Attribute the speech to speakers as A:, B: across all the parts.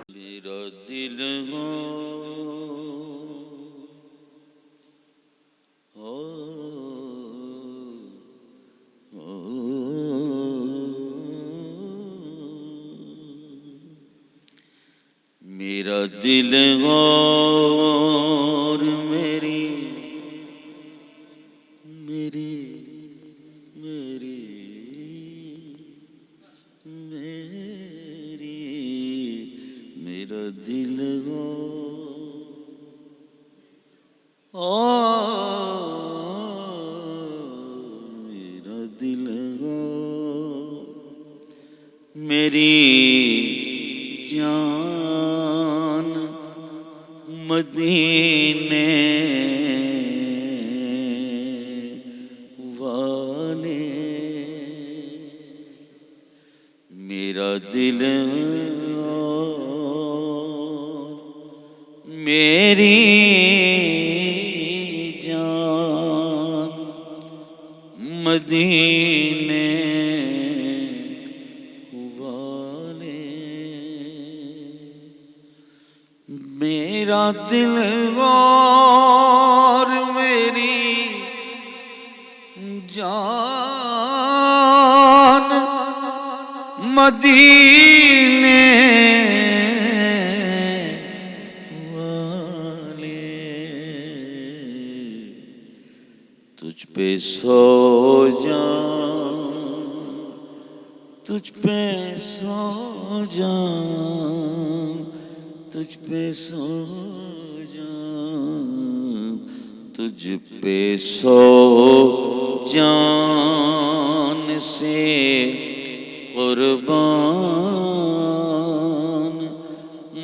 A: میرا دل ہو میرا دل اور میری میری میری میری میرا دل میرا دل میری جان مدینے والے میرا دل میری جان مدینے والے میرا دل اور میری جان مدینے والے تجھ پہ سو جان تجھ پہ سو جان تجھ پہ سو جان تجھ پہ سو جان سے قربان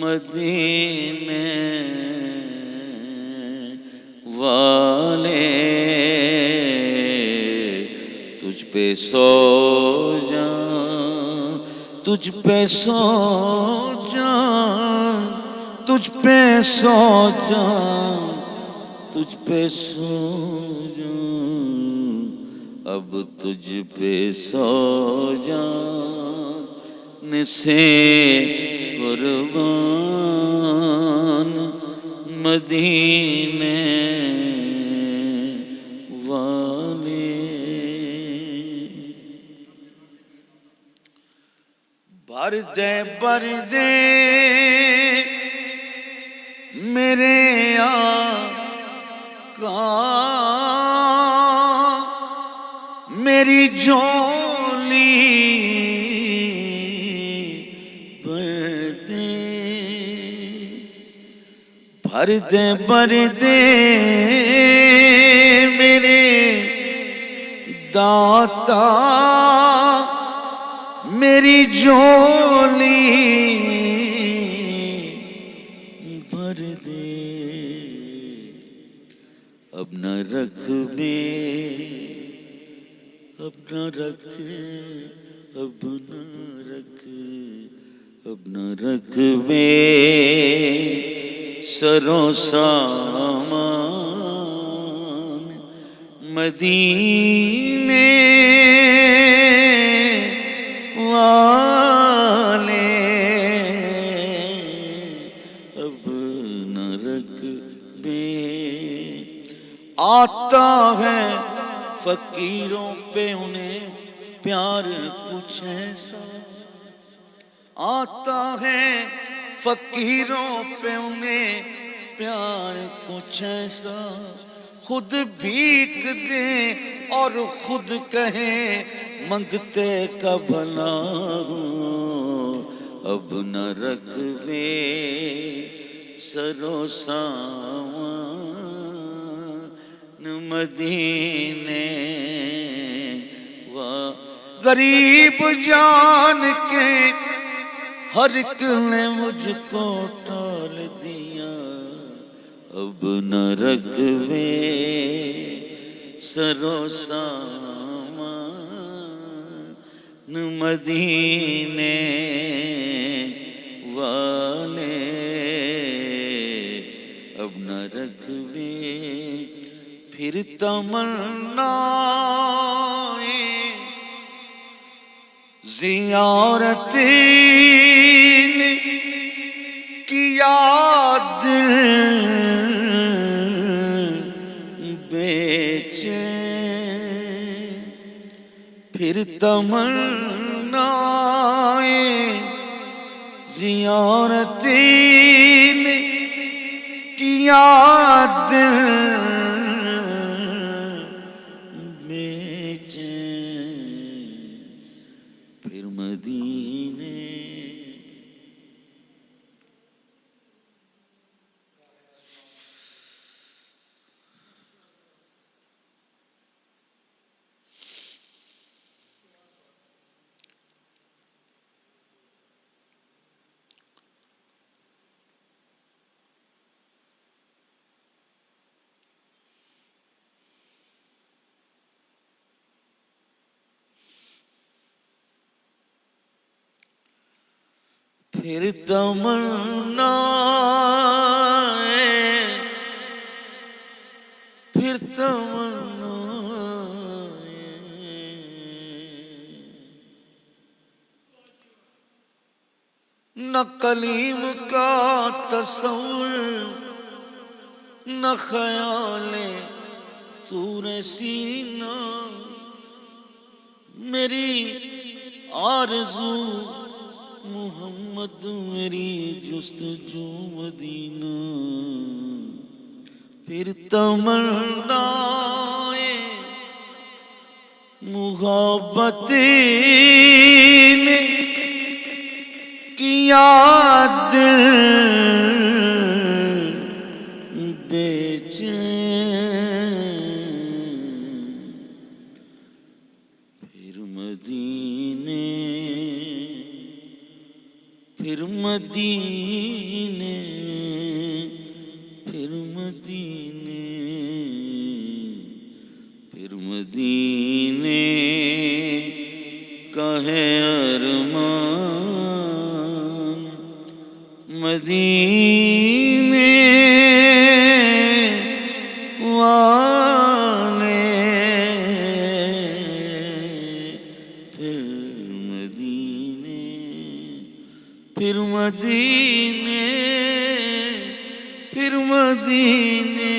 A: مدینے والے تجھ پہ سو جان تجھ پہ سو جان تجھ پہ سو جان تجھ پہ سو جان اب تجھ پہ سو جان سے قربان مدینے والے بر دے میرے آقا میری جھولی بھر دے میرے داتا میری جھولی بھر دے اب نہ رکھ بے اب نہ رکھ اب نہ رکھ اب نہ رکھ بے سرو سامان مدینے والے اب نہ رکھ بے آتا ہے فقیروں پہ انہیں پیار کچھ ایسا آتا ہے فقیروں پہ انہیں پیار کچھ ایسا خود بھیک دے اور خود کہے منگتے کا بھلا ہوں اب نہ رکھ بے سرو سامان مدینے غریب جان کے ہر ایک نے مجھ کو ٹال دیا اب نہ رکھ بے سرو سامان مدینے والے اب نہ رکھوے پھر تمنا زیارت نے کیا دل بے چین پھر تمنا زیارت نے کیا دل بے چین پھر مدینے پھر تمنا پھر تمنا نہ کلیم کا تصور نہ خیال طور سینہ میری آرزو محمد میری جستجو مدینہ پھر تمنا محبت نے کیا دل بے چین پھر مدینے پھر مدینے پھر مدینے پھر مدینے کا ہے ارمان مدینے والے پھر مدینے پھر مدینے پھر مدینے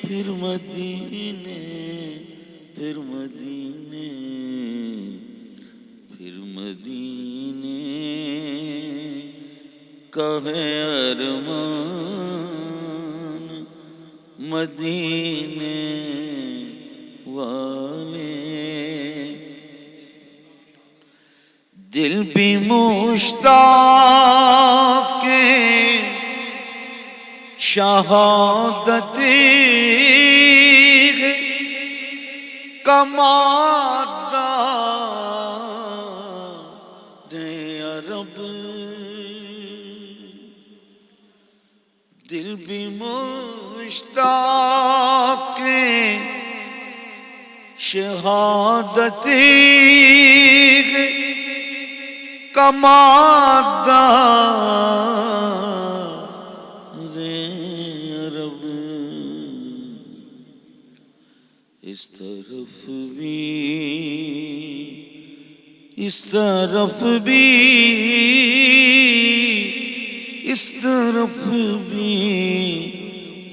A: پھر مدینے پھر مدینے پھر مدینے کا ہے ارمان مدینے والے دل بھی مشتاق شہادت کا مادہ عرب دل بھی مشتاق شہادت کا مادہ عرب اس طرف بھی اس طرف بھی اس طرف بھی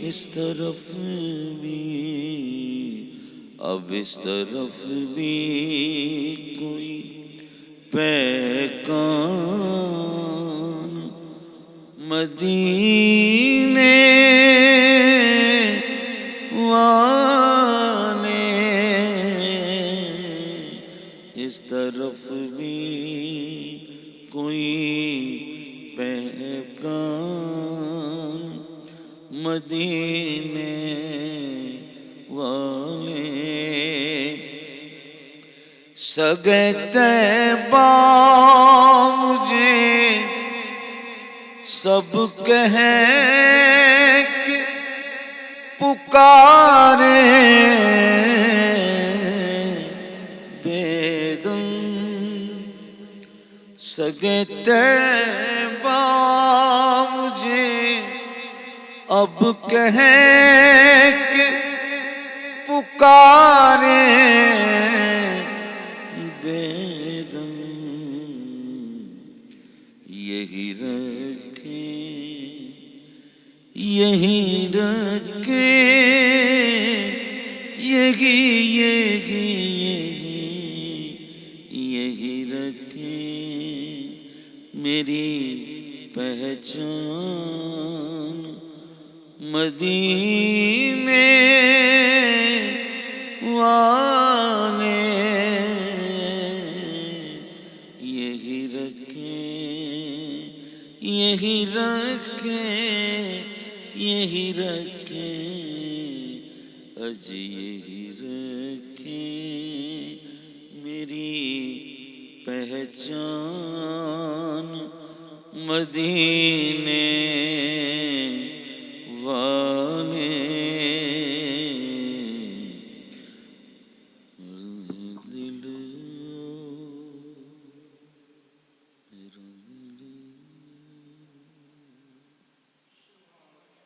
A: اس طرف بھی اب اس طرف بھی کوئی پیکان مدینے والے اس طرف بھی کوئی پیکان مدینے والے سگے طیبہ مجھے سب کہیں کہ پکارے بے دم سگے طیبہ مجھے اب کہیں کہ پکارے بے دم، یہی رکھیں یہی رکھیں، یہی رکھیں میری پہچان مدینے والے، یہی رکھیں یہی رکھیں، یہی رکھیں اج یہی رکھیں میری پہچان مدینے